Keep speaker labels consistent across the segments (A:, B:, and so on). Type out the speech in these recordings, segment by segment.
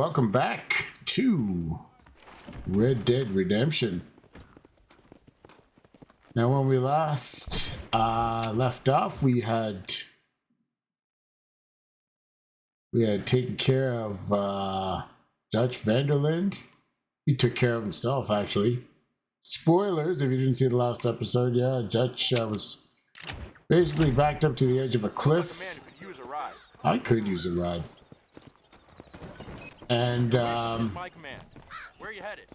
A: welcome back to Red Dead Redemption. Now, when we last left off, we had taken care of Dutch Vanderland. He took care of himself, actually. Spoilers, if you didn't see the last episode, yeah, Dutch was basically backed up to the edge of a cliff. I could use a ride. And,
B: my command. Where are you headed?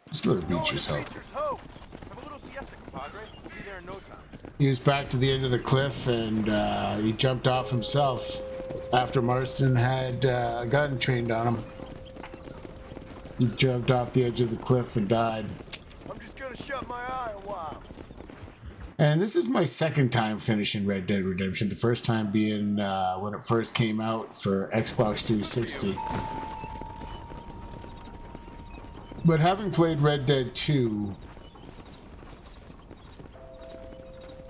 A: let's go to the beaches, hope.
B: Have a little siesta, compadre. Be there in no time.
A: He was back to the end of the cliff, and he jumped off himself after Marston had a gun trained on him. He jumped off the edge of the cliff and died.
B: I'm just gonna shut my eye a while.
A: And this is my second time finishing Red Dead Redemption. The first time being when it first came out for Xbox 360. But having played Red Dead 2,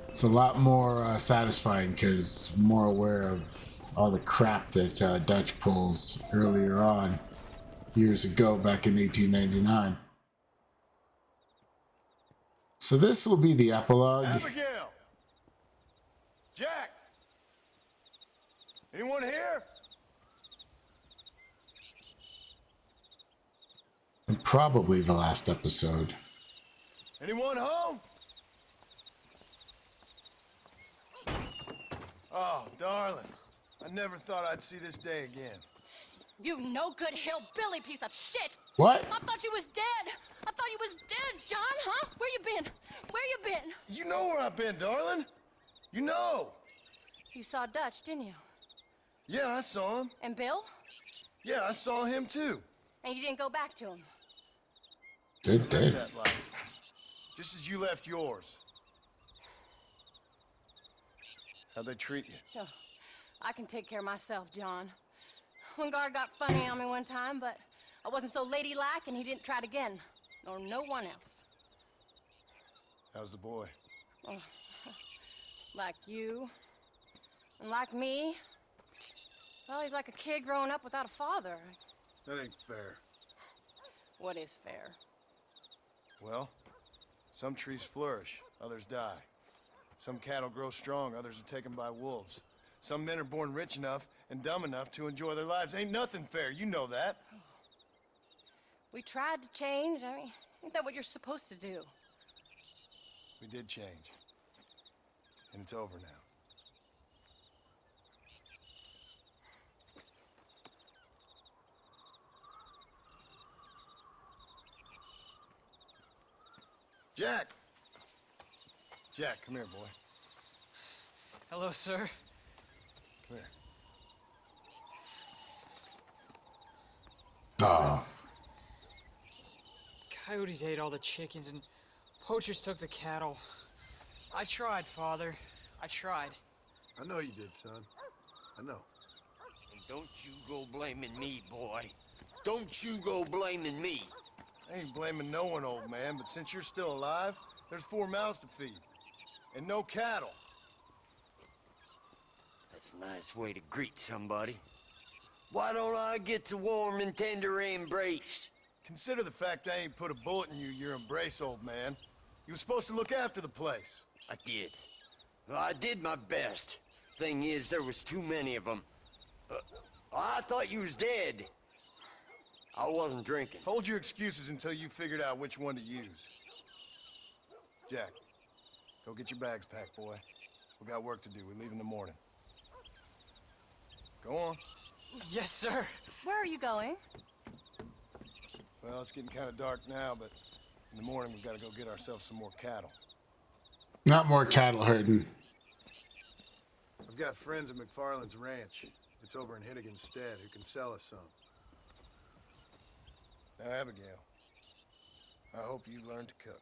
A: it's a lot more satisfying because I'm more aware of all the crap that Dutch pulls earlier on, years ago, back in 1899. So this will be the epilogue.
B: Abigail! Jack! Anyone here?
A: And probably the last episode.
B: Anyone home? Oh, darling. I never thought I'd see this day again.
C: You no good hillbilly piece of shit!
A: What?
C: I thought you was dead! I thought you was dead, John, huh? Where you been? Where you been?
B: You know where I've been, darling. You know.
C: You saw Dutch, didn't you?
B: Yeah, I saw him.
C: And Bill?
B: Yeah, I saw him too.
C: And you didn't go back to him?
A: They're dead.
B: That life. Just as you left yours. How'd they treat you?
C: Oh, I can take care of myself, John. One guard got funny on me one time, but I wasn't so ladylike and he didn't try it again. Nor no one else.
B: How's the boy?
C: Oh, like you. And like me. Well, he's like a kid growing up without a father.
B: That ain't fair.
C: What is fair?
B: Well, some trees flourish, others die. Some cattle grow strong, others are taken by wolves. Some men are born rich enough and dumb enough to enjoy their lives. Ain't nothing fair, you know that.
C: We tried to change. I mean, ain't that what you're supposed to do?
B: We did change. And it's over now. Jack! Jack, come here, boy.
D: Hello, sir.
B: Come here.
A: Ah,
D: Coyotes ate all the chickens and poachers took the cattle. I tried, Father. I tried.
B: I know you did, son. I know.
E: And don't you go blaming me, boy. Don't you go blaming me.
B: I ain't blaming no one, old man, but since you're still alive, there's 4 mouths to feed. And no cattle.
E: That's a nice way to greet somebody. Why don't I get the warm and tender embrace?
B: Consider the fact I ain't put a bullet in your embrace, old man. You were supposed to look after the place.
E: I did. Well, I did my best. Thing is, there was too many of them. I thought you was dead. I wasn't drinking.
B: Hold your excuses until you figured out which one to use. Jack, go get your bags packed, boy. We got work to do. We leave in the morning. Go on.
D: Yes, sir.
C: Where are you going?
B: Well, it's getting kind of dark now, but in the morning we've got to go get ourselves some more cattle.
A: not more cattle herding.
B: I've got friends at McFarland's ranch. It's over in Hittigan's stead who can sell us some. Now, Abigail, I hope you learned to cook.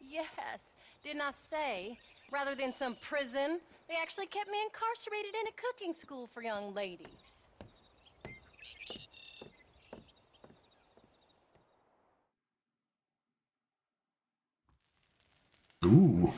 C: Yes. Didn't I say, rather than some prison, they actually kept me incarcerated in a cooking school for young ladies.
A: Ooh.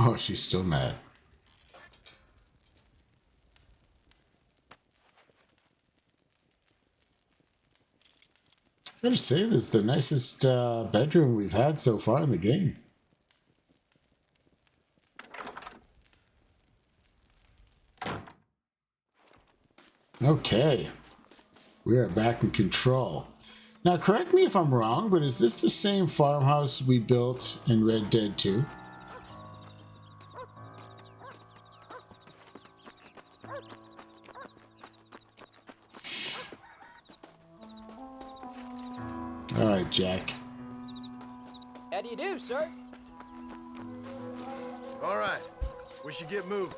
A: Oh, she's still mad. I gotta say, this is the nicest bedroom we've had so far in the game. Okay. We are back in control. Now, correct me if I'm wrong, but is this the same farmhouse we built in Red Dead 2? All right, Jack.
D: How do you do, sir?
B: All right, we should get moving.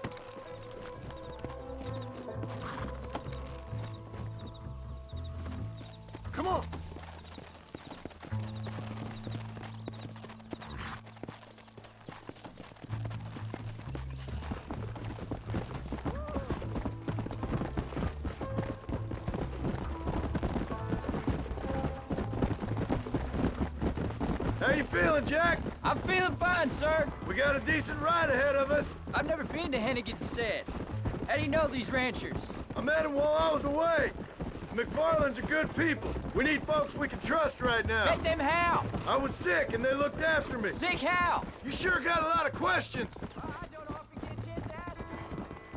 B: Come on. How you feeling, Jack?
D: I'm feeling fine, sir.
B: We got a decent ride ahead of us.
D: I've never been to Hennigan's Stead. How do you know these ranchers?
B: I met him while I was away. McFarland's are good people. We need folks we can trust right now.
D: Get them how?
B: I was sick and they looked after me.
D: Sick how?
B: You sure got a lot of questions.
D: I don't often get a chance to ask.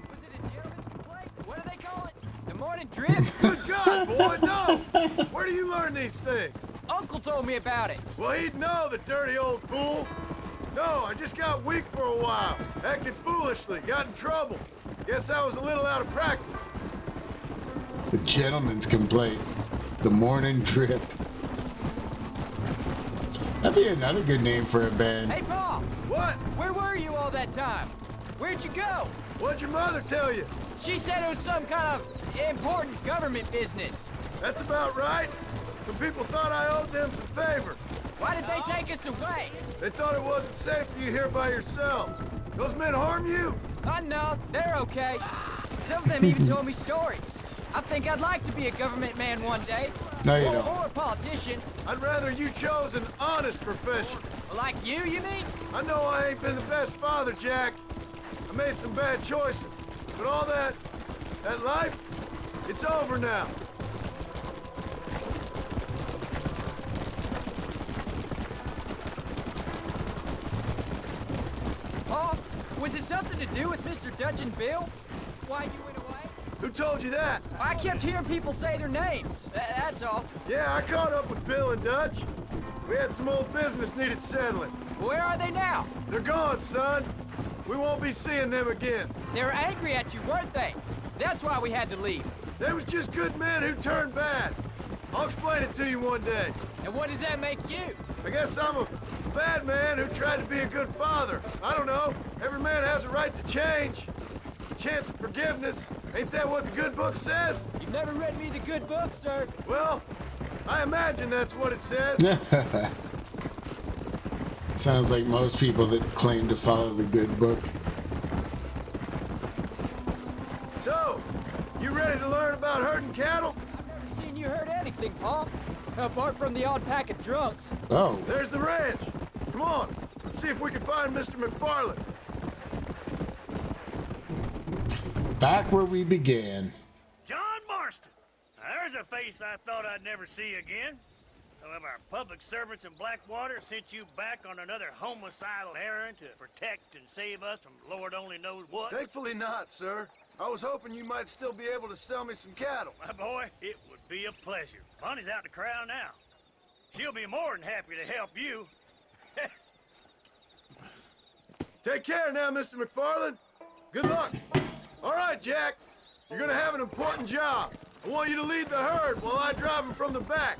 D: Was it a gentleman's complaint? What do they call it? The morning drip?
B: Good God, boy, no! Where do you learn these things?
D: Uncle told me about it.
B: Well, he'd know, the dirty old fool. No, I just got weak for a while. Acted foolishly, got in trouble. Guess I was a little out of practice.
A: The gentleman's complaint. The morning drip. That'd be another good name for a band.
D: Hey, Paul.
B: What?
D: Where were you all that time? Where'd you go?
B: What'd your mother tell you?
D: She said it was some kind of important government business.
B: That's about right. Some people thought I owed them some favor.
D: Why did they take us away?
B: They thought it wasn't safe for you here by yourselves. Those men harm you?
D: No, they're okay. Some of them even told me stories. I think I'd like to be a government man one day.
A: No, you don't.
D: Or a politician.
B: I'd rather you chose an honest profession.
D: Like you mean?
B: I know I ain't been the best father, Jack. I made some bad choices. But all that life, it's over now.
D: Paul, was it something to do with Mr. Dutch and Bill? Why you went away?
B: Who told you that?
D: I kept hearing people say their names. That's all.
B: Yeah, I caught up with Bill and Dutch. We had some old business needed settling.
D: Where are they now?
B: They're gone, son. We won't be seeing them again.
D: They were angry at you, weren't they? That's why we had to leave.
B: They was just good men who turned bad. I'll explain it to you one day.
D: And what does that make you?
B: I guess I'm a bad man who tried to be a good father. I don't know. Every man has a right to change. A chance of forgiveness. Ain't that what the good book says?
D: You've never read me the good book, sir.
B: Well, I imagine that's what it says.
A: Sounds like most people that claim to follow the good book.
B: So, you ready to learn about herding cattle?
D: I've never seen you hurt anything, Paul. Apart from the odd pack of drunks.
A: Oh,
B: There's the ranch. Come on, let's see if we can find Mr. McFarland.
A: back where we began.
F: John Marston. Now, there's a face I thought I'd never see again. Some of our public servants in Blackwater sent you back on another homicidal errand to protect and save us from Lord only knows what.
B: Thankfully not, sir. I was hoping you might still be able to sell me some cattle.
F: My boy, it would be a pleasure. Bonnie's out to corral now. She'll be more than happy to help you.
B: Take care now, Mr. McFarland. Good luck. All right, Jack. You're gonna have an important job. I want you to lead the herd while I drive them from the back.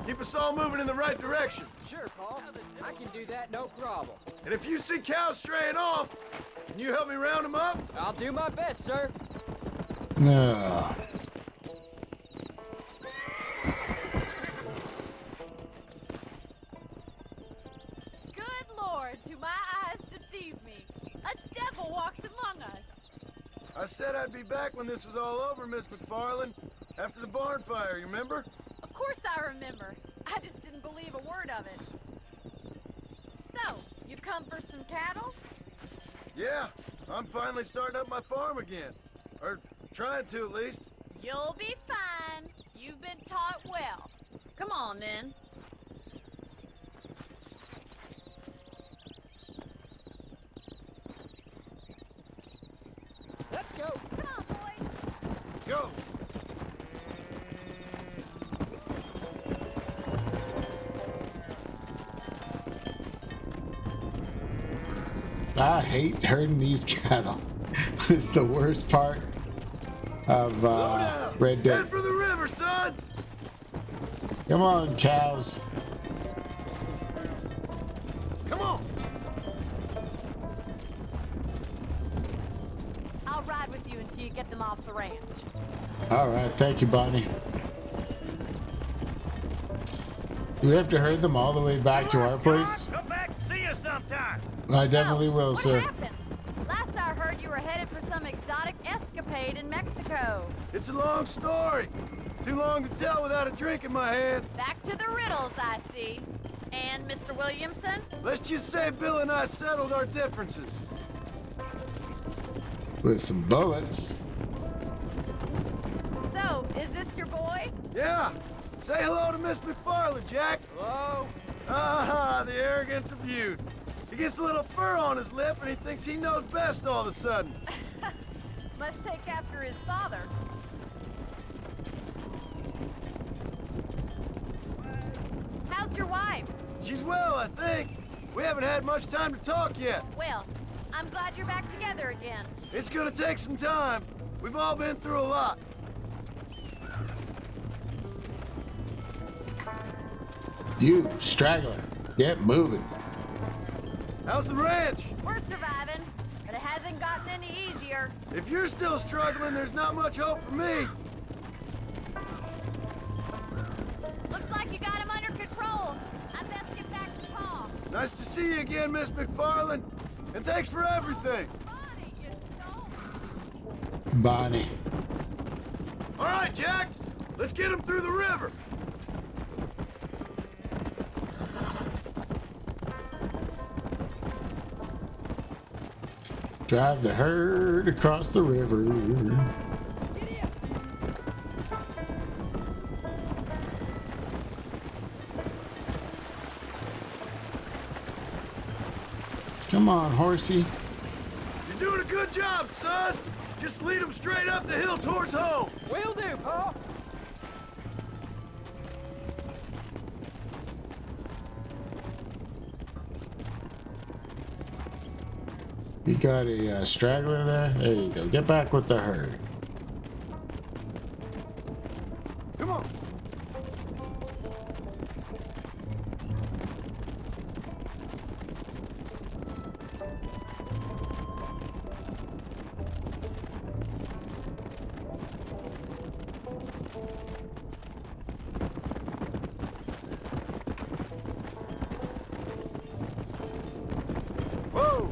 B: Keep us all moving in the right direction.
D: Sure, Paul. I can do that, no problem.
B: And if you see cows straying off, can you help me round them up?
D: I'll do my best, sir.
A: No.
G: Good Lord, do my eyes deceive me? A devil walks among us.
B: I said I'd be back when this was all over, Miss McFarland. After the barn fire, you remember?
G: Of course I remember. I just didn't believe a word of it. So, you've come for some cattle?
B: Yeah, I'm finally starting up my farm again. Or trying to, at least.
G: You'll be fine. You've been taught well. Come on, then.
D: Let's go.
G: Come on, boys.
B: Go!
A: I hate herding these cattle. It's the worst part of
B: Slow down!
A: Red Dead.
B: Head for the river, son!
A: Come on, cows.
B: Come on!
G: I'll ride with you until you get them off the ranch.
A: All right, thank you, Bonnie. Do we have to herd them all the way back to our place?
F: Come back and see us sometime.
A: I definitely will,
G: What
A: sir.
G: happened? Last I heard, you were headed for some exotic escapade in Mexico.
B: It's a long story. Too long to tell without a drink in my hand.
G: Back to the riddles, I see. And Mr. Williamson?
B: Let's just say Bill and I settled our differences.
A: With some bullets.
G: So, is this your boy?
B: Yeah. Say hello to Miss McFarland, Jack.
F: Hello?
B: Ah, the arrogance of youth. He gets a little fur on his lip and he thinks he knows best all of a sudden.
G: Must take after his father. How's your wife?
B: She's well, I think. We haven't had much time to talk yet.
G: Well, I'm glad you're back together again.
B: It's gonna take some time. We've all been through a lot.
A: You, straggler, get moving.
B: How's the ranch?
G: We're surviving, but it hasn't gotten any easier.
B: If you're still struggling, there's not much hope for me.
G: Looks like you got him under control. I best get back to Pa.
B: Nice to see you again, Miss McFarland. And thanks for everything.
G: Bonnie, you stole.
A: Bonnie.
B: All right, Jack. Let's get him through the river.
A: Drive the herd across the river. Come on, horsey.
B: You're doing a good job, son. Just lead him straight up the hill towards home.
D: Will do, Pa.
A: You got a straggler there? There you go. Get back with the herd.
B: Come on. Whoa!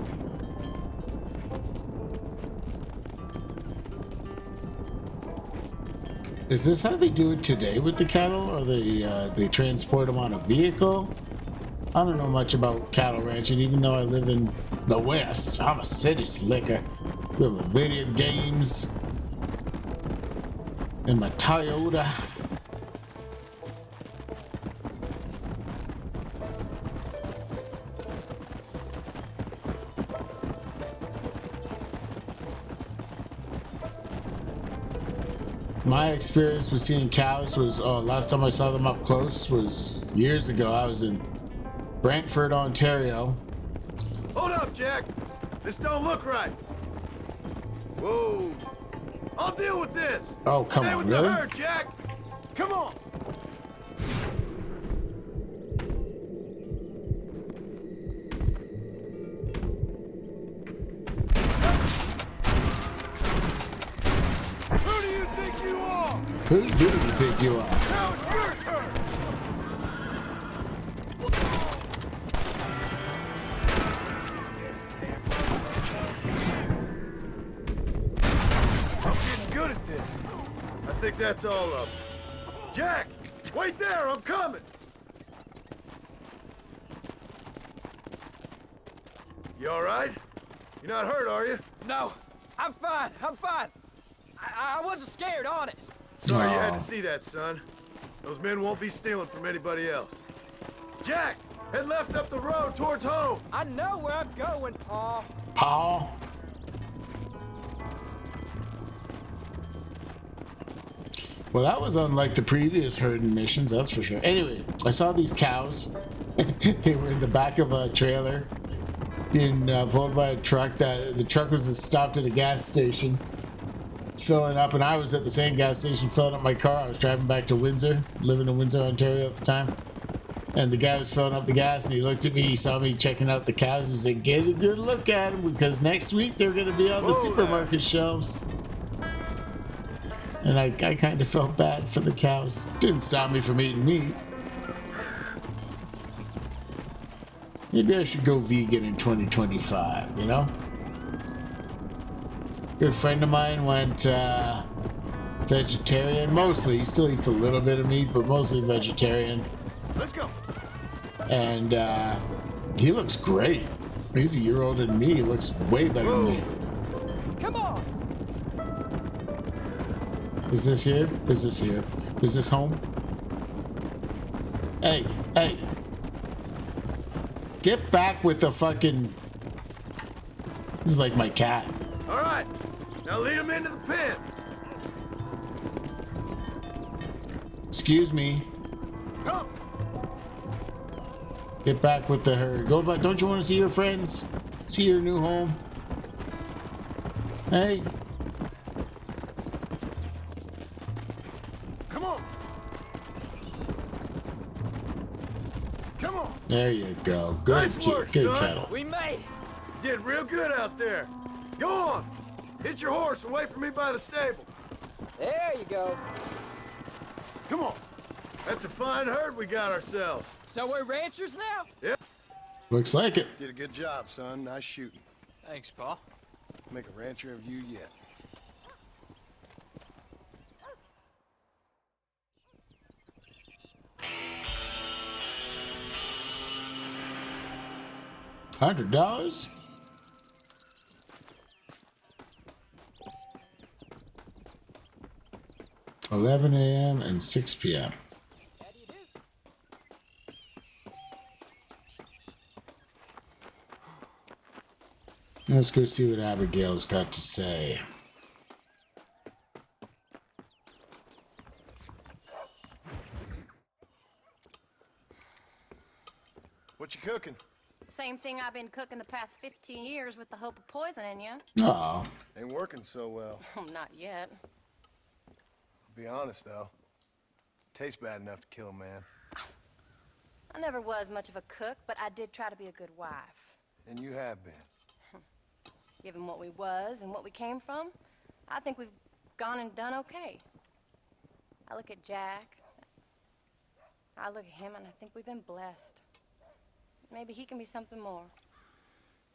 A: Is this how they do it today with the cattle, or they transport them on a vehicle? I don't know much about cattle ranching, even though I live in the West. I'm a city slicker. We have video games and my Toyota. My experience with seeing cows was, last time I saw them up close was years ago. I was in Brantford, Ontario.
B: Hold up, Jack. This don't look right. Whoa. I'll deal with this.
A: Oh, come
B: Stay
A: on,
B: with
A: really?
B: the herd, Jack. Come on. Who do you think you are?
A: Who do you think you are?
B: Now it's your turn. I'm getting good at this. I think that's all of them. Jack, wait there, I'm coming. You all right? You're not hurt, are you?
D: No, I'm fine. I'm fine. I wasn't scared, honest.
B: Sorry you had
A: Aw.
B: to see that, son. Those men won't be stealing from anybody else. Jack, head left up the road towards home.
D: I know where I'm going, Paul.
A: Paul. Well, that was unlike the previous herding missions, that's for sure. Anyway, I saw these cows. They were in the back of a trailer being pulled by a truck. The truck was stopped at a gas station filling up, and I was at the same gas station filling up my car. I was driving back to Windsor, living in Windsor, Ontario at the time. And the guy was filling up the gas, and he looked at me, he saw me checking out the cows. He said, get a good look at them, because next week they're going to be on the supermarket shelves. And I kind of felt bad for the cows. Didn't stop me from eating meat. Maybe I should go vegan in 2025, you know? Good friend of mine went vegetarian, mostly. He still eats a little bit of meat, but mostly vegetarian.
B: Let's go.
A: And he looks great. He's a year older than me. He looks way better than me.
D: Come on.
A: Is this here? Is this here? Is this home? Hey, hey. Get back with the fucking... This is like my cat.
B: All right, now lead him into the pen.
A: Excuse me.
B: Come.
A: Get back with the herd. Go back. Don't you want to see your friends? See your new home? Hey.
B: Come on. Come on.
A: There you go. Good,
B: Nice work,
A: good
B: son.
A: cattle.
D: We made.
B: You did real good out there. Go on. Hit your horse and wait for me by the stable.
D: There you go.
B: Come on. That's a fine herd we got ourselves.
D: So we're ranchers now?
B: Yep.
A: Looks like it.
B: Did a good job, son. Nice shooting.
D: Thanks, Paul.
B: Make a rancher of you yet.
A: $100? $11 a.m. and 6 p.m.
D: How do you do?
A: Let's go see what Abigail's got to say.
B: What you cooking?
C: Same thing I've been cooking the past 15 years with the hope of poisoning you.
A: Oh,
B: Ain't working so well.
C: Not yet.
B: Be honest, though. Tastes bad enough to kill a man.
C: I never was much of a cook, but I did try to be a good wife.
B: And you have been.
C: Given what we was and what we came from, I think we've gone and done okay. I look at Jack. I look at him, and I think we've been blessed. Maybe he can be something more.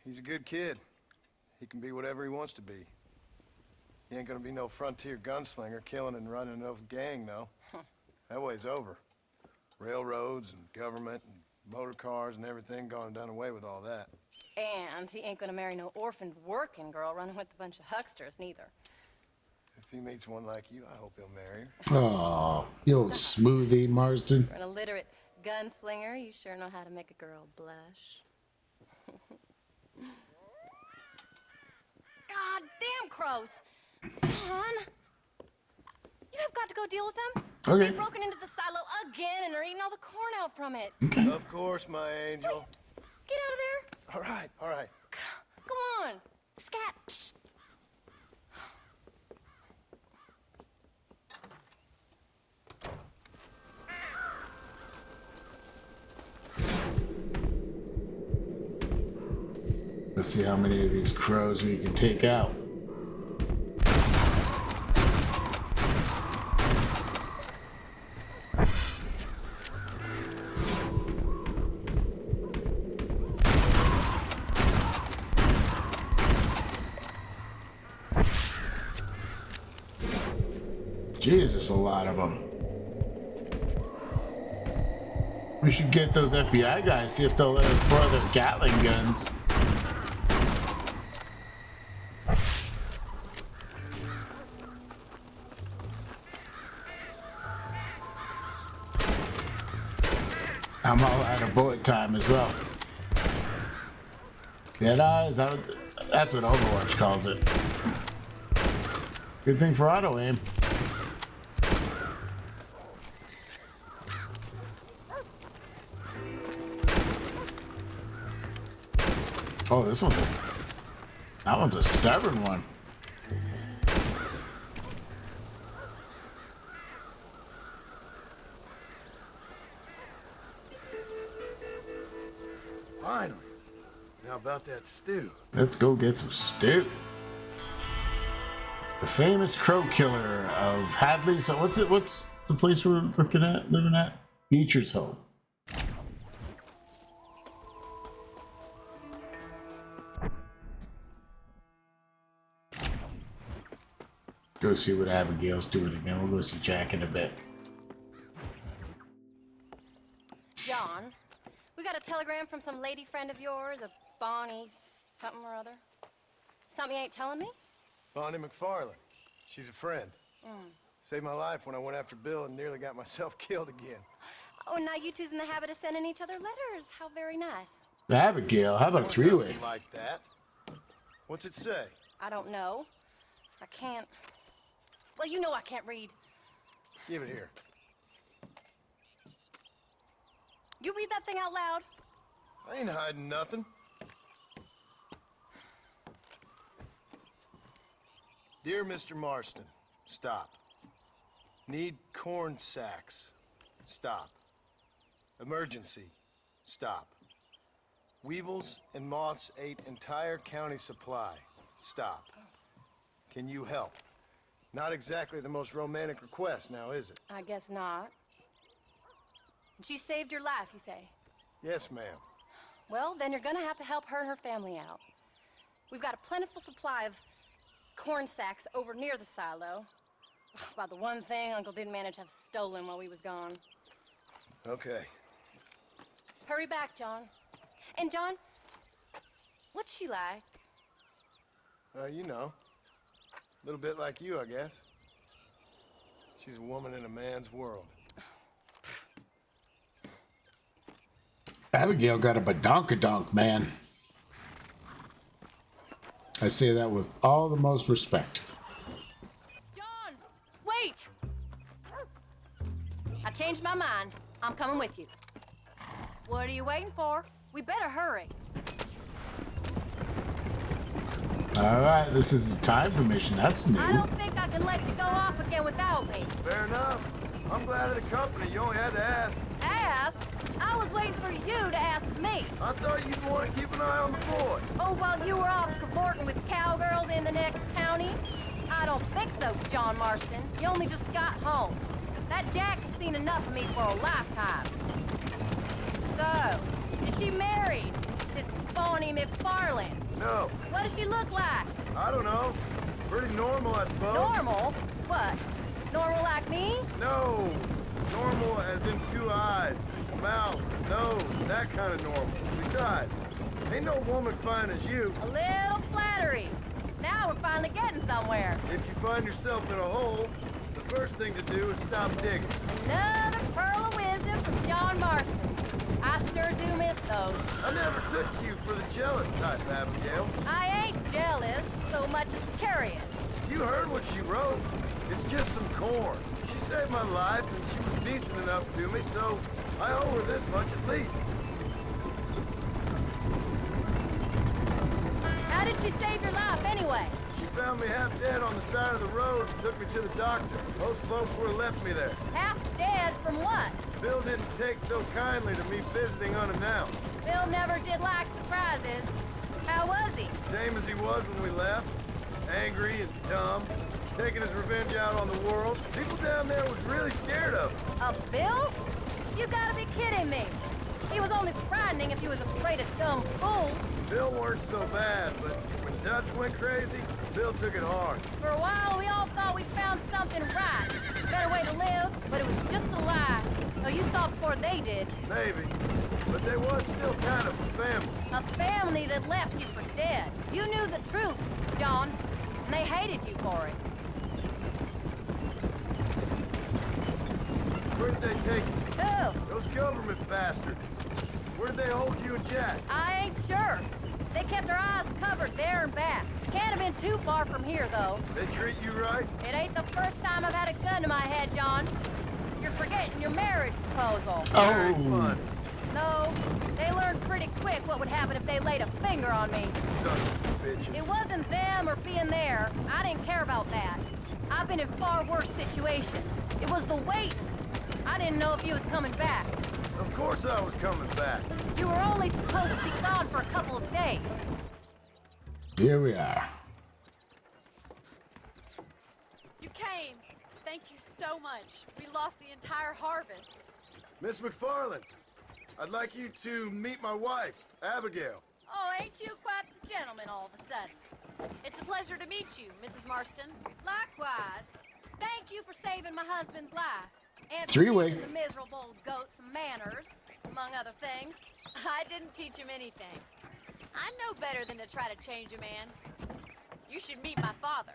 B: He's a good kid. He can be whatever he wants to be. He ain't gonna be no frontier gunslinger killing and running no gang, though. That way's over. Railroads and government and motor cars and everything gone and done away with all that.
C: And he ain't gonna marry no orphaned working girl running with a bunch of hucksters, neither.
B: If he meets one like you, I hope he'll marry her.
A: oh, you old smoothie, Marston.
C: For an illiterate gunslinger, you sure know how to make a girl blush. God damn crows! John! You have got to go deal with them.
A: Okay.
C: They've broken into the silo again and are eating all the corn out from it.
B: Of course, my angel.
C: Get out of there.
B: All right, all right.
C: Go on. Scat. Shh.
A: Let's see how many of these crows we can take out. Jesus, a lot of them. We should get those FBI guys, see if they'll let us borrow their Gatling guns. I'm all out of bullet time as well. Deadeye, that's what Overwatch calls it. Good thing for auto aim. Oh, that one's a stubborn one.
B: Finally. Now about that stew.
A: Let's go get some stew. The famous crow killer of Hadley. So what's the place we're living at? Beecher's Hope. Go see what Abigail's doing again. We'll go see Jack in a bit.
C: John, we got a telegram from some lady friend of yours, a Bonnie something or other. Something you ain't telling me?
B: Bonnie McFarlane. She's a friend. Saved my life when I went after Bill and nearly got myself killed again.
C: Oh, and now you two's in the habit of sending each other letters. How very nice.
A: Abigail, how about a three-way?
B: Like that. What's it say?
C: I don't know. I can't. Well, you know I can't read.
B: Give it here.
C: You read that thing out loud?
B: I ain't hiding nothing. Dear Mr. Marston, stop. Need corn sacks. Stop. Emergency. Stop. Weevils and moths ate entire county supply. Stop. Can you help? Not exactly the most romantic request now, is it?
C: I guess not. She saved your life, you say?
B: Yes, ma'am.
C: Well, then you're gonna have to help her and her family out. We've got a plentiful supply of corn sacks over near the silo. About the one thing Uncle didn't manage to have stolen while we was gone.
B: Okay.
C: Hurry back, John. And John, what's she like?
B: You know. A little bit like you, I guess. She's a woman in a man's world.
A: Abigail got a badonkadonk, man. I say that with all the most respect.
C: John, wait! I changed my mind. I'm coming with you. What are you waiting for? We better hurry.
A: All right, this is a timed mission. That's new.
C: I don't think I can let you go off again without me.
B: Fair enough. I'm glad of the company. You only had to ask.
C: Ask? I was waiting for you to ask me.
B: I thought you'd want to keep an eye on the boy.
C: Oh, while you were off cavorting with cowgirls in the next county? I don't think so, John Marston. You only just got home. That Jack has seen enough of me for a lifetime. So, is she married? This Bonnie McFarlane?
B: No,
C: What does she look like?
B: I don't know. Pretty normal, I suppose.
C: Normal? What? Normal like me?
B: No, normal as in 2 eyes, mouth, nose, that kind of normal. Besides, ain't no woman fine as you.
C: A little flattery. Now we're finally getting somewhere.
B: If you find yourself in a hole, the first thing to do is stop digging.
C: Another pearl of wisdom from John Marston. I sure do miss those.
B: I never took you for the jealous type, Abigail.
C: I ain't jealous so much as curious.
B: You heard what she wrote. It's just some corn. She saved my life, and she was decent enough to me, so I owe her this much at least.
C: How did she save your life anyway?
B: She found me half dead on the side of the road and took me to the doctor. Most folks would have left me there.
C: Half dead from what?
B: Bill didn't take so kindly to me visiting unannounced.
C: Bill never did like surprises. How was he?
B: Same as he was when we left. Angry and dumb. Taking his revenge out on the world. People down there was really scared of him.
C: A Bill? You gotta be kidding me. He was only frightening if you was afraid of dumb fools.
B: Bill weren't so bad, but when Dutch went crazy, Bill took it hard.
C: For a while, we all thought we found something right. Better way to live, but it was just a lie. So you saw before they did.
B: Maybe. But they was still kind of a family.
C: A family that left you for dead. You knew the truth, John, and they hated you for it.
B: For Where did they take you?
C: Who?
B: Those government bastards. Where did they hold you and Jack?
C: I ain't sure. They kept their eyes covered there and back. Can't have been too far from here, though.
B: They treat you right?
C: It ain't the first time I've had a gun to my head, John. You're forgetting your marriage proposal.
B: Very
A: Oh,
B: fun.
C: No, they learned pretty quick what would happen if they laid a finger on me.
B: Sons of bitches.
C: It wasn't them or being there. I didn't care about that. I've been in far worse situations. It was the wait. I didn't know if you was coming back.
B: Of course I was coming back.
C: You were only supposed to be gone for a couple of days.
A: here we are.
G: You came. Thank you so much. We lost the entire harvest.
B: Miss McFarland, I'd like you to meet my wife, Abigail.
G: Oh, ain't you quite the gentleman all of a sudden? It's a pleasure to meet you, Mrs. Marston.
C: Likewise. Thank you for saving my husband's life. And for
A: Three-way.
C: teaching the miserable old goat some manners, among other things.
G: I didn't teach him anything. I know better than to try to change a man. You should meet my father.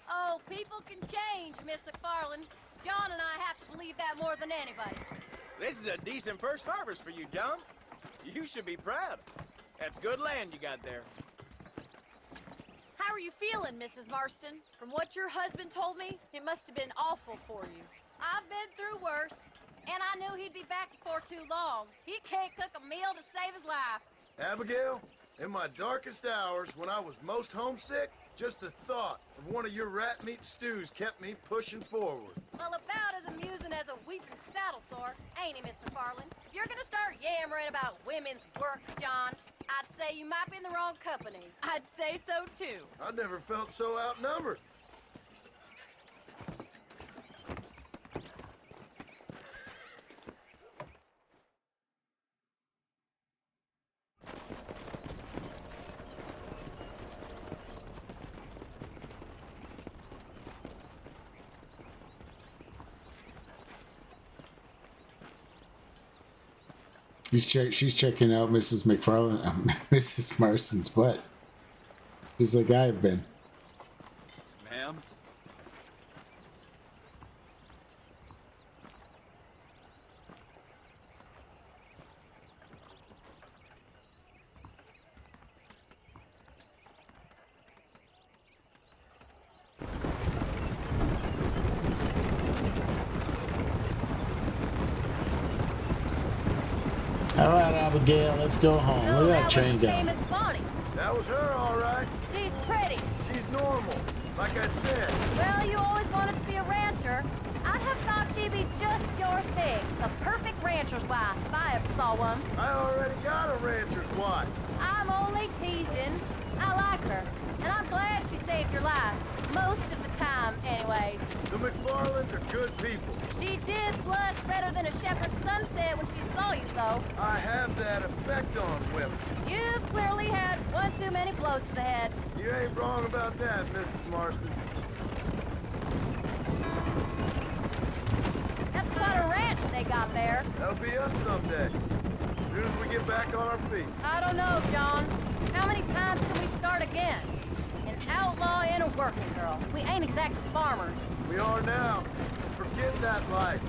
C: Oh, people can change, Miss McFarland. John and I have to believe that more than anybody.
H: This is a decent first harvest for you, John. You should be proud. That's good land you got there.
G: How are you feeling, Mrs. Marston? From what your husband told me, it must have been awful for you.
C: I've been through worse, and I knew he'd be back before too long. He can't cook a meal to save his life.
B: Abigail, in my darkest hours, when I was most homesick, just the thought of one of your rat meat stews kept me pushing forward.
C: Well, about as amusing as a weeping saddle sore, ain't he, Miss McFarland? If you're gonna start yammering about women's work, John, I'd say you might be in the wrong company.
G: I'd say so, too.
B: I never felt so outnumbered.
A: She's checking out Mrs. McFarland, Mrs. Marston's butt. Just like I've been.
H: Ma'am?
A: All right, Abigail, let's go home.
C: No,
A: Look at that
C: was
A: train
C: the
A: going.
C: famous Bonnie.
B: That was her, all right.
C: She's pretty.
B: She's normal, like I said.
C: Well, you always wanted to be a rancher. I'd have thought she'd be just your thing. A perfect rancher's wife, if I ever saw one.
B: I already got a rancher's wife.
C: I'm only teasing. I like her, and I'm glad she saved your life. Most of the time, anyway.
B: The McFarlands are good people.
C: She did blush better than a shepherd's sunset when she saw you, though.
B: I have that effect on women.
C: You've clearly had one too many blows to the head.
B: You ain't wrong about that, Mrs. Marston.
C: That's quite a ranch they got there.
B: That'll be us someday. As soon as we get back on our feet.
C: I don't know, John. How many times can we start again? An outlaw and a working girl. We ain't exactly farmers.
B: We are now. Forget that life.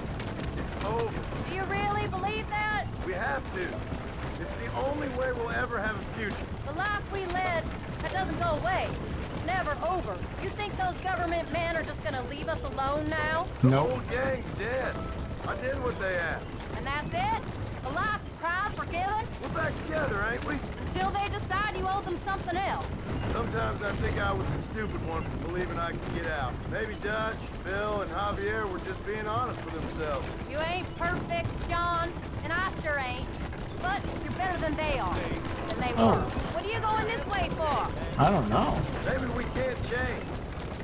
B: It's over.
C: Do you really believe that?
B: We have to. It's the only way we'll ever have a future.
C: The life we led, that doesn't go away. It's never over. You think those government men are just gonna leave us alone now?
B: The
A: Nope.
B: whole gang's dead. I did what they asked.
C: And that's it? A life of crime forgiven?
B: We're back together, ain't we?
C: Until they decide you owe them something else.
B: Sometimes I think I was the stupid one for believing I could get out. Maybe Dutch, Bill, and Javier were just being honest with themselves.
C: You ain't perfect, John, and I sure ain't. But you're better than they are. Than they
A: Oh.
C: were. What are you going this way for?
A: I don't know.
B: Maybe we can't change.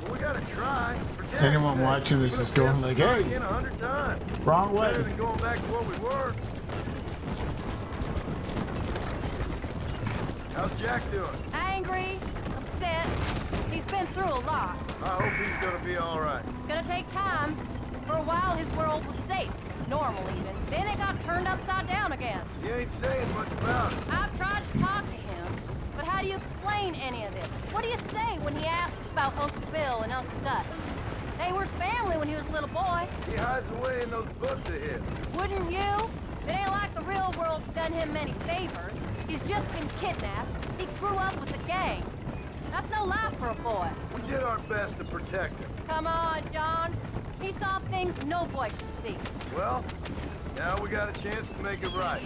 B: But we gotta try. For Dad's
A: Anyone
B: sake.
A: watching this
B: Even
A: is
B: if we have
A: going
B: to
A: like,
B: try
A: hey.
B: again 100 times.
A: Wrong way.
B: Better than going back to what we were. How's Jack doing?
C: Angry, upset. He's been through a lot.
B: I hope he's gonna be all right.
C: It's gonna take time. For a while, his world was safe. Normal, even. Then it got turned upside down again.
B: He ain't saying much about it.
C: I've tried to talk to him, but how do you explain any of this? What do you say when he asks about Uncle Bill and Uncle Dutch? They were family when he was his little boy.
B: He hides away in those books of his.
C: Wouldn't you? It ain't like the real world's done him many favors. He's just been kidnapped. He grew up with the gang. That's no life for a boy.
B: We did our best to protect him.
C: Come on, John. He saw things no boy should see.
B: Well, now we got a chance to make it right.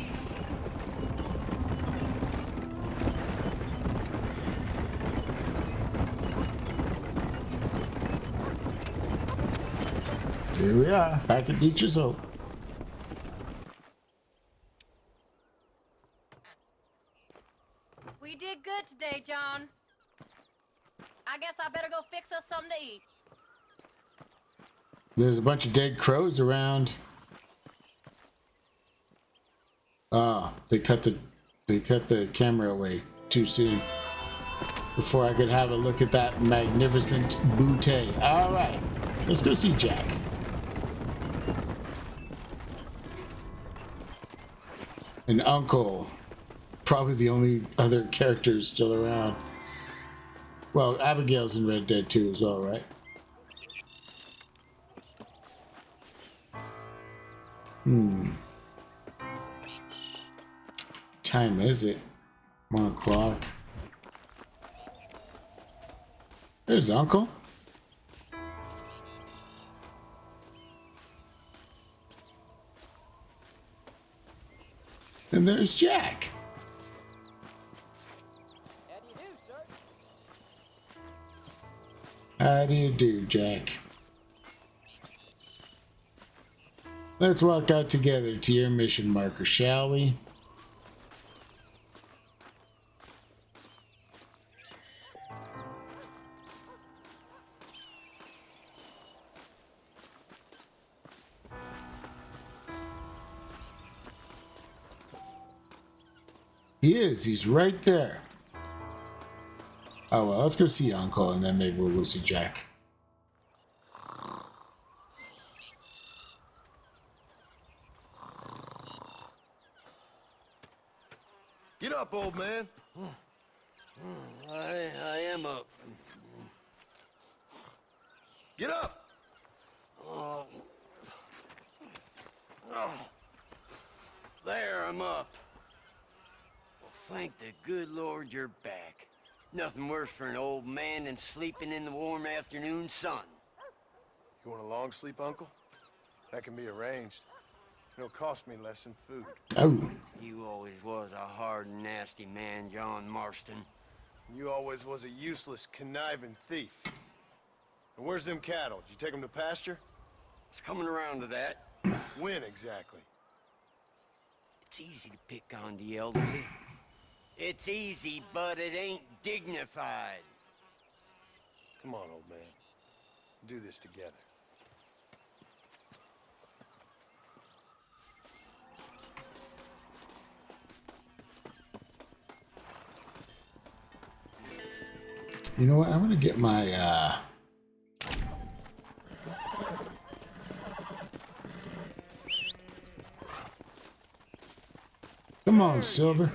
A: Here we are, back at Nature's Hope.
C: We did good today, John. I guess I better go fix us something to eat.
A: There's a bunch of dead crows around. Ah, they cut the camera away too soon. Before I could have a look at that magnificent bouquet. All right, let's go see Jack. And Uncle, probably the only other characters still around. Well, Abigail's in Red Dead 2 as well, right? Time is it? 1 o'clock. There's Uncle. And there's Jack.
H: How do you do, sir?
A: How do you do, Jack? Let's walk out together to your mission marker, shall we? He is. He's right there. Oh, well, let's go see Uncle, and then maybe we'll go see Jack.
B: Get up, old man.
E: I am up.
B: Get up.
E: Oh. There, I'm up. Well, thank the good Lord you're back. Nothing worse for an old man than sleeping in the warm afternoon sun.
B: You want a long sleep, Uncle? That can be arranged. It'll cost me less than food.
A: Oh,
E: You always was a hard and nasty man, John Marston.
B: You always was a useless, conniving thief. And where's them cattle? Did you take them to pasture?
E: It's coming around to that.
B: When exactly?
E: It's easy to pick on the elderly. It's easy, but it ain't dignified.
B: Come on, old man. Do this together.
A: you know what? I'm gonna get my Come on, Silver.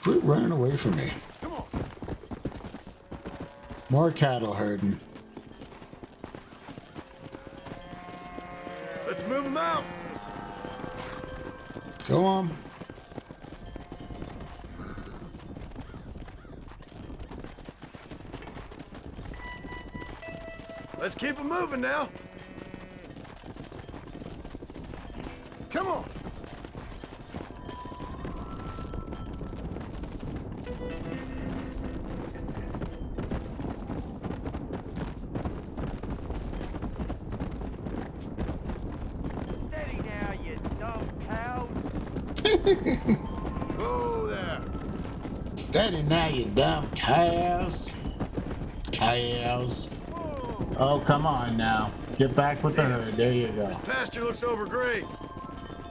A: Quit running away from me.
B: Come on.
A: More cattle herding.
B: Let's move them out.
A: Go on.
B: Let's keep them moving now. Come on.
E: Steady now, you dumb cows.
B: Whoa there.
A: Steady now, you dumb cows. Cows. Oh, come on now. Get back with the herd. There you go.
B: This pasture looks overgrazed.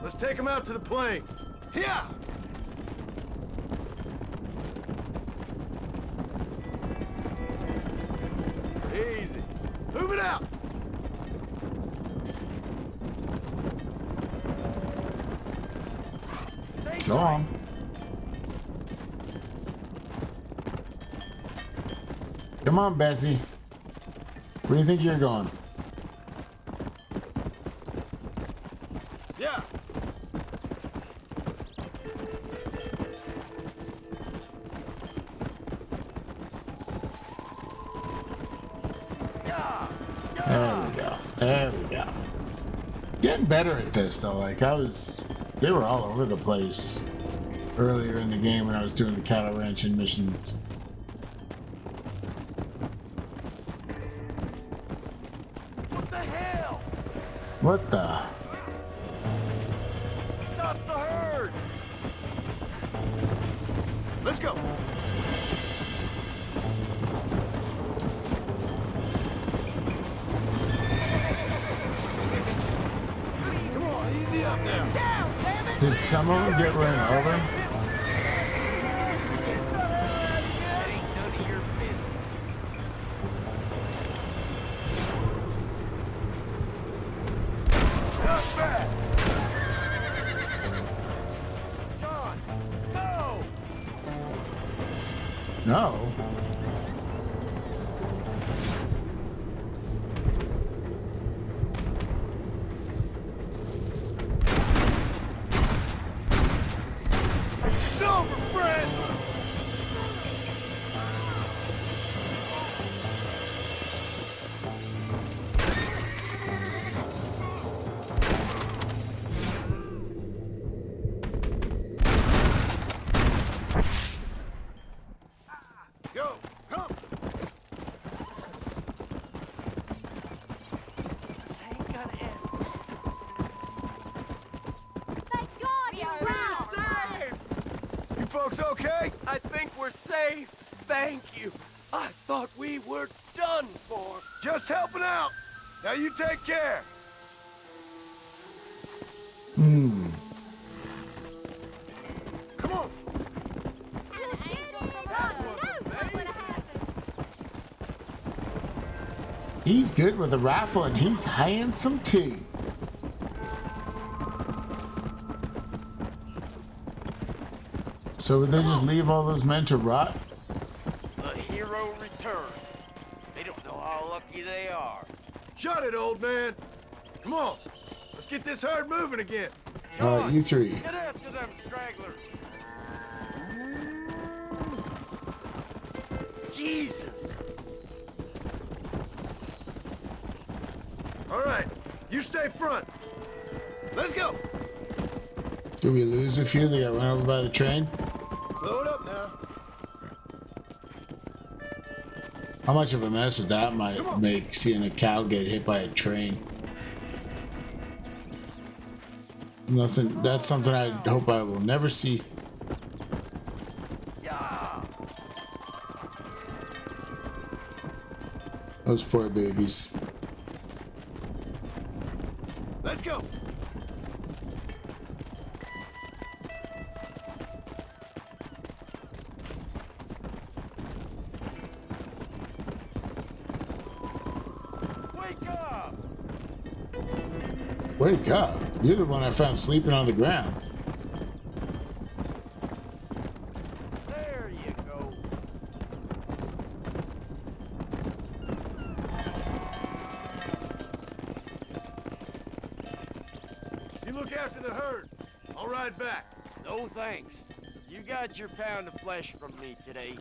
B: Let's take them out to the plain. Here. Easy. Move it out.
A: Go on. Come on, Bessie. Where do you think you're going?
B: Yeah.
A: There we go. There we go. Getting better at this though. Like they were all over the place earlier in the game when I was doing the cattle ranching missions.
E: What the hell?
A: What the?
E: Stop the herd!
B: Let's go. Come on, easy up now.
A: Did some of them get run over?
E: That ain't none of your business.
B: Not bad.
E: John, no!
A: No.
B: It's over, friend. Go, come.
E: Ain't gonna end.
G: Thank God you're around!
B: You folks okay?
E: I think we're safe. Thank you. I thought we were done for.
B: Just helping out. Now you take care.
A: Hmm.
B: Come on.
A: He's good with a rifle and he's handsome too. So would they just leave all those men to rot?
E: The hero returns. They don't know how lucky they are.
B: Shut it, old man. Come on. Let's get this herd moving again.
A: You three.
E: Get after them stragglers. Jesus.
B: All right. You stay front. Let's go.
A: Did we lose a few that got run over by the train?
B: Slow it up now.
A: How much of a mess would that might make seeing a cow get hit by a train? Nothing. That's something I hope I will never see.
E: Yeah.
A: Those poor babies.
B: Let's go.
E: Wake up.
A: Wake up. You're the one I found sleeping on the ground.
E: There you go.
B: You look after the herd. I'll ride back.
E: No thanks. You got your pound of flesh from me today.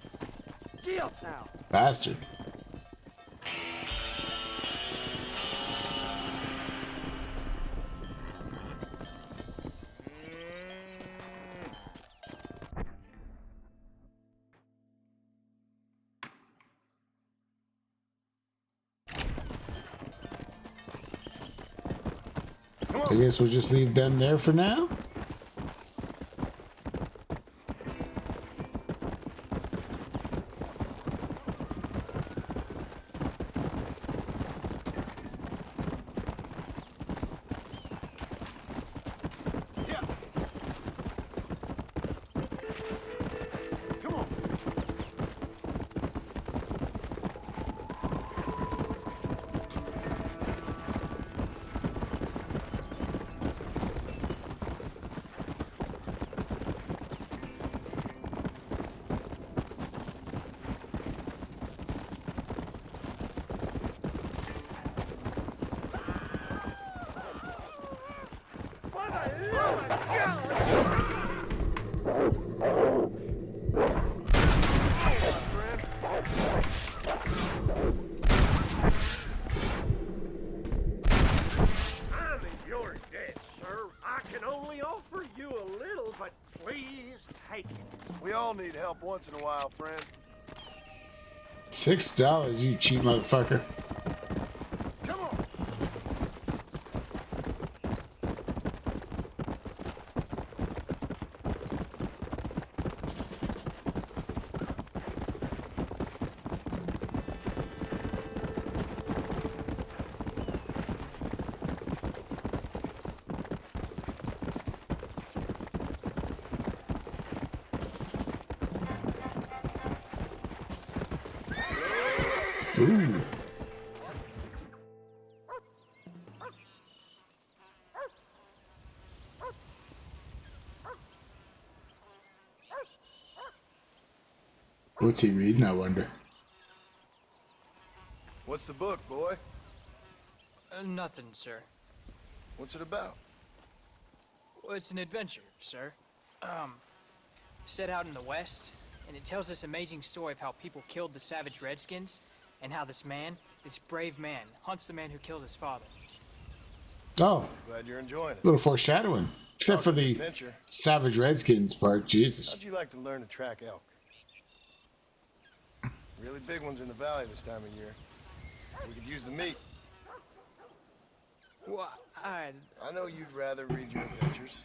E: Get up now.
A: Bastard. I guess we'll just leave them there for now.
B: Yeah. Come on.
F: I'm in your debt, sir. I can only offer you a little, but please take it.
B: We all need help once in a while, friend.
A: $6, you cheap motherfucker.
B: Come on.
A: Ooh. What's he reading, I wonder?
B: What's the book, boy?
D: Nothing, sir.
B: What's it about?
D: Well, it's an adventure, sir. Set out in the West, and it tells this amazing story of how people killed the savage Redskins, and how this man, this brave man, hunts the man who killed his father.
A: Oh,
B: Glad you're enjoying it.
A: a little foreshadowing. Except for the
B: Adventure.
A: Savage Redskins part, Jesus.
B: How'd you like to learn to track elk? Really big ones in the valley this time of year. We could use the meat.
D: Well,
B: I know you'd rather read your adventures.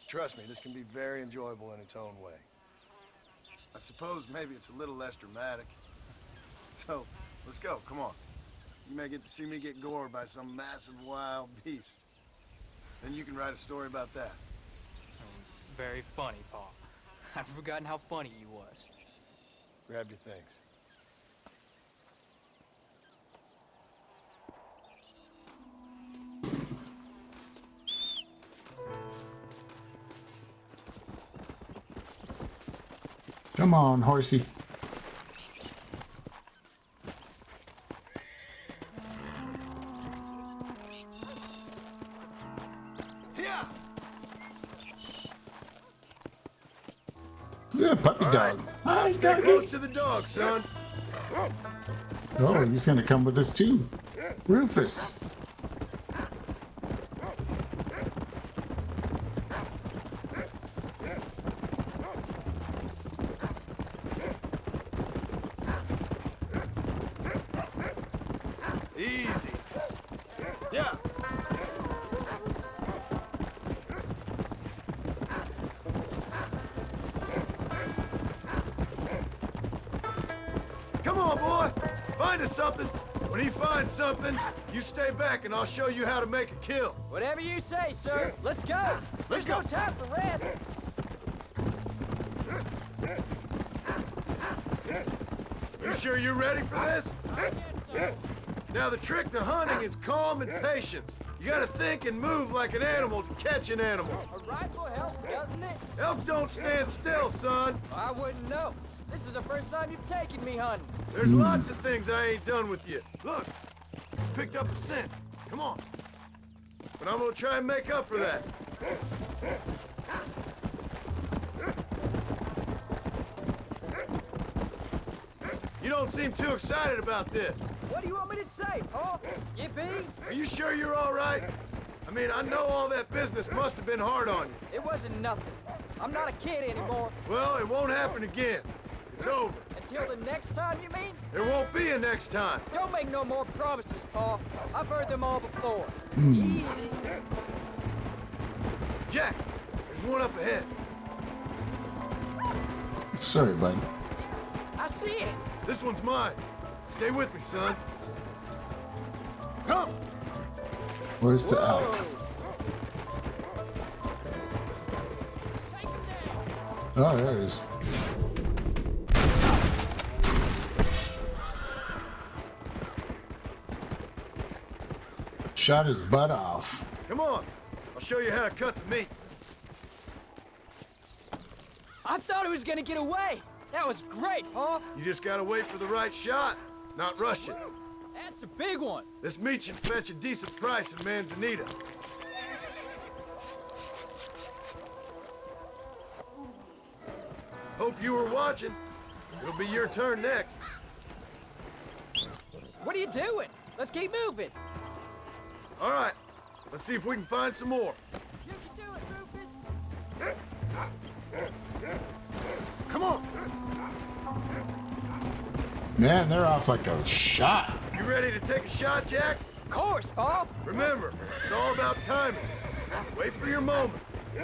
B: Trust me, this can be very enjoyable in its own way. I suppose maybe it's a little less dramatic. So, let's go, come on. You may get to see me get gored by some massive wild beast. Then you can write a story about that.
D: very funny, Paul. I've forgotten how funny you was.
B: Grab your things.
A: Come on, horsey. Yeah, puppy dog. Hi,
B: Stay
A: doggy.
B: close to the dog, son.
A: Oh, he's gonna come with us too. Rufus.
B: Easy. Yeah. Come on, boy. Find us something. When he finds something, you stay back and I'll show you how to make a kill.
D: Whatever you say, sir. Let's go.
B: Let's
D: There's
B: go.
D: no time for rest.
B: You sure you're ready for this? Now, the trick to hunting is calm and patience. You gotta think and move like an animal to catch an animal.
D: A rifle helps, doesn't it?
B: Elk don't stand still, son.
D: I wouldn't know. This is the first time you've taken me hunting.
B: There's lots of things I ain't done with you. Look, picked up a scent. Come on. But I'm gonna try and make up for that. You don't seem too excited about this.
D: What do you want me to say, Paul? Yippee?
B: Are you sure you're all right? I mean, I know all that business must have been hard on you.
D: It wasn't nothing. I'm not a kid anymore.
B: Well, it won't happen again. It's over.
D: Until the next time, you mean?
B: There won't be a next time.
D: Don't make no more promises, Paul. I've heard them all before.
A: Hmm.
D: Easy.
B: Jack, there's one up ahead.
A: Sorry, bud.
D: I see it.
B: This one's mine. Stay with me, son. Come!
A: Where's the elk? Oh, there it is. Shot his butt off.
B: Come on. I'll show you how to cut the meat.
D: I thought he was gonna get away. That was great, Paul.
B: You just gotta wait for the right shot, not rush it.
D: That's a big one.
B: This meat should fetch a decent price in Manzanita. Hope you were watching. It'll be your turn next.
D: What are you doing? Let's keep moving.
B: All right, let's see if we can find some more.
D: You can do it, Rufus.
B: Come on.
A: Man, they're off like a shot.
B: You ready to take a shot, Jack?
D: Of course, Bob.
B: Remember, it's all about timing. Wait for your moment.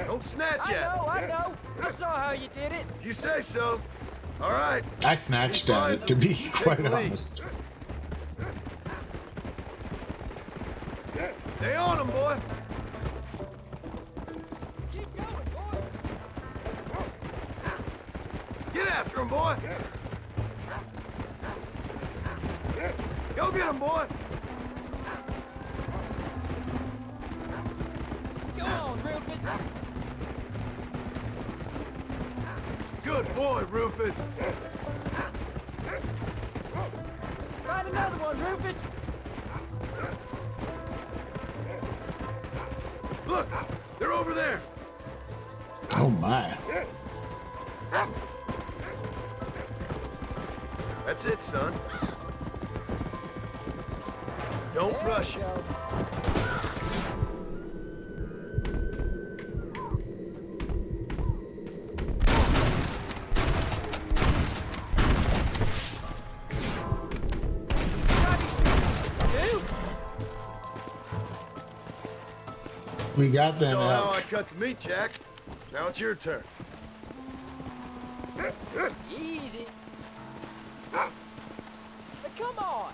B: Don't snatch at it.
D: I know. I saw how you did it.
B: If you say so. All right.
A: I snatched at it, to be quite honest.
B: Stay on him, boy.
D: Keep going, boy.
B: Get after him, boy. Go get him, boy.
D: Go on, Rufus.
B: Good boy, Rufus.
D: Find another one, Rufus.
B: Look, they're over there.
A: Oh my.
B: That's it, son. Don't rush it.
A: We got them
B: Saw how I
A: out.
B: cut the meat, Jack. Now it's your turn.
D: Easy. But come on.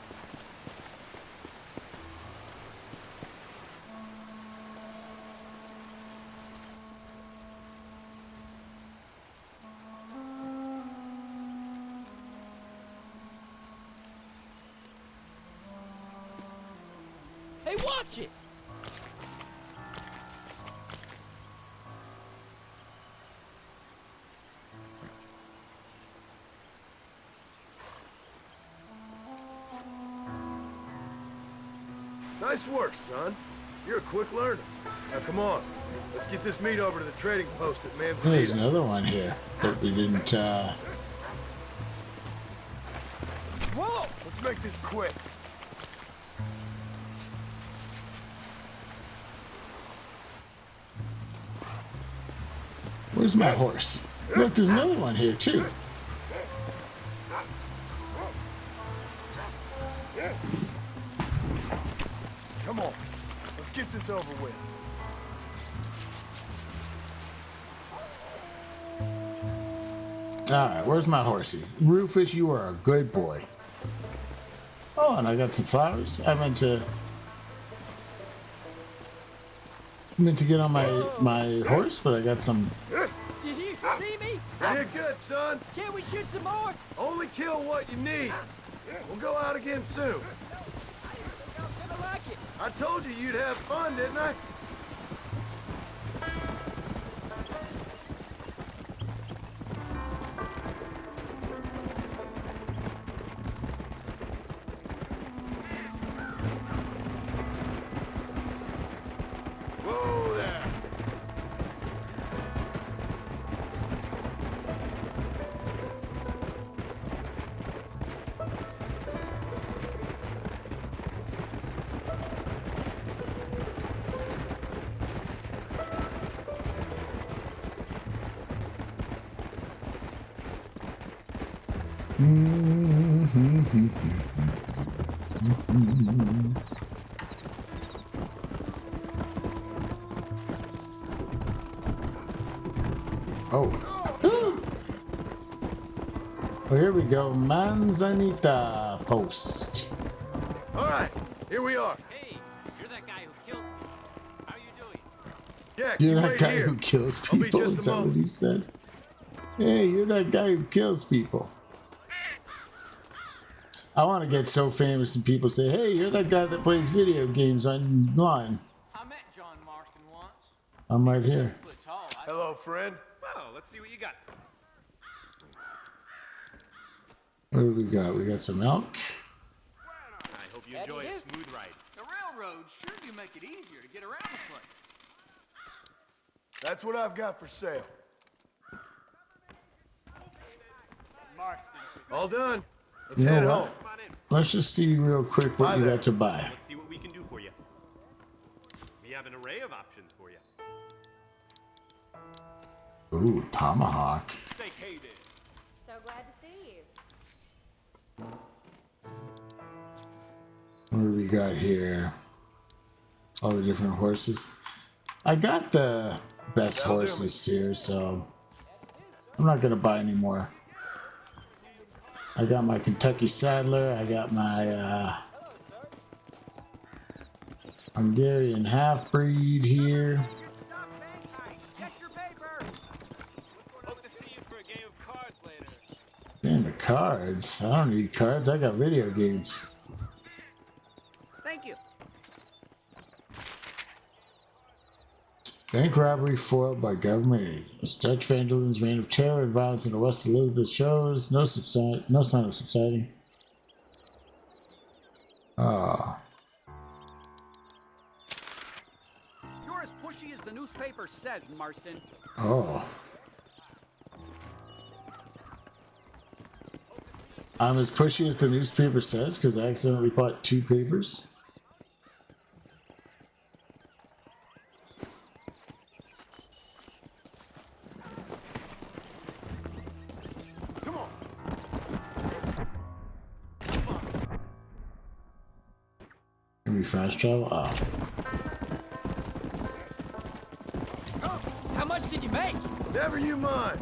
D: Hey, watch it.
B: Nice work, son. You're a quick learner. Now come on. Let's get this meat over to the trading post at
A: There's
B: Manzanita.
A: another one here that we didn't,
B: Whoa! Let's make this quick.
A: Where's my horse? Look, there's another one here too.
B: Come on. Let's get this over with.
A: Alright, where's my horsey? Rufus, you are a good boy. Oh, and I got some flowers. I meant to get on my horse, but I got some.
D: Did you see me?
B: You did good, son.
D: Can't we shoot some more?
B: Only kill what you need. We'll go out again soon.
D: I'm gonna like it.
B: I told you you'd have fun, didn't I? Whoa there.
A: Oh. Well, here we go. Manzanita post.
B: All right, here we are.
I: Hey, you're that guy who killed me. How you doing?
B: Jack,
A: You're
B: you
A: that
B: wait
A: guy
B: here.
A: who kills
B: I'll be
A: people.
B: just
A: Is
B: a
A: that what
B: moment.
A: you said? Hey, you're that guy who kills people. I want to get so famous and people say, hey, you're that guy that plays video games online.
I: I met John Marston once.
A: I'm right here.
I: Foot tall.
B: Hello, friend.
H: Well, let's see what you got.
A: What do we got? We got some elk.
H: I hope you enjoy a smooth ride.
I: The railroads sure do make it easier to get around the place.
B: That's what I've got for sale. All done. Let's
A: You know
B: head
A: what?
B: home.
A: Let's just see real quick what
B: Hi
A: you
B: there.
A: got to buy.
J: Let's see what we can do for you. We have an array of options for you.
A: Ooh, tomahawk.
J: Steak haven.
G: So glad to see you.
A: What do we got here? All the different horses. I got the best
B: That'll do
A: horses here, so I'm not gonna buy any more. I got my Kentucky Saddler. I got my Hungarian half-breed here.
H: Hope to see you for a game of cards later.
A: Game of cards. I don't need cards. I got video games.
I: Thank you.
A: Bank robbery foiled by government agents. Dutch Vandelin's reign of terror and violence in the West Elizabeth shows no sign of subsiding. Ah.
I: You're as pushy as the newspaper says, Marston.
A: Oh. I'm as pushy as the newspaper says because I accidentally bought 2 papers.
B: Come on.
A: Can we fast travel? Oh.
D: How much did you make?
B: Never you mind.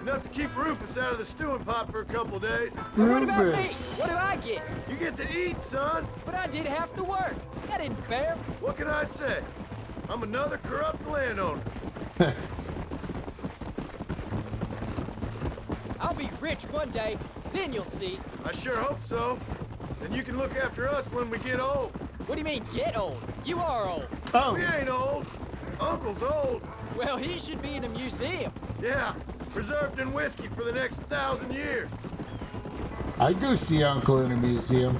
B: Enough to keep Rufus out of the stewing pot for a couple days.
D: What about me?
A: Rufus!
D: What do I get?
B: You get to eat, son.
D: But I did half the work. That isn't fair.
B: What can I say? I'm another corrupt landowner.
D: I'll be rich one day, then you'll see.
B: I sure hope so. And you can look after us when we get old.
D: What do you mean, get old? You are old.
A: Oh!
B: We ain't old. Uncle's old.
D: Well, he should be in a museum.
B: Yeah, preserved in whiskey for the next 1,000 years.
A: I'd go see Uncle in a museum.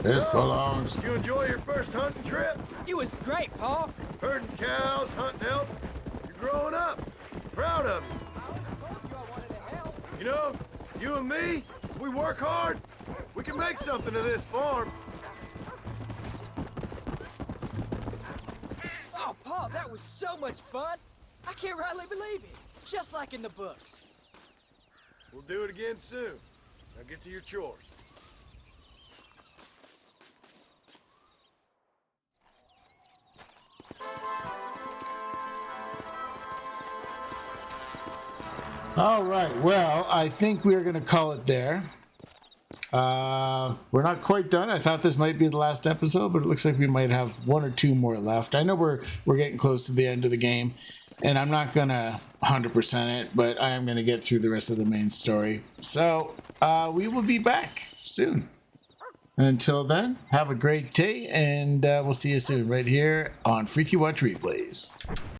A: This belongs.
B: You enjoy your first hunting trip?
D: It was great, Pa.
B: Herding cows, hunting elk. You're growing up. Proud of you.
D: I always told you I wanted to help.
B: You know, you and me, if we work hard, we can make something of this farm.
D: Oh, Pa, that was so much fun. I can't rightly believe it. Just like in the books.
B: We'll do it again soon. Now get to your chores.
A: All right. Well, I think we're going to call it there. We're not quite done. I thought this might be the last episode, but it looks like we might have 1 or 2 more left. I know we're getting close to the end of the game, and I'm not going to 100% it, but I am going to get through the rest of the main story. So we will be back soon. Until then, have a great day, and we'll see you soon right here on Freaky Watch Replays.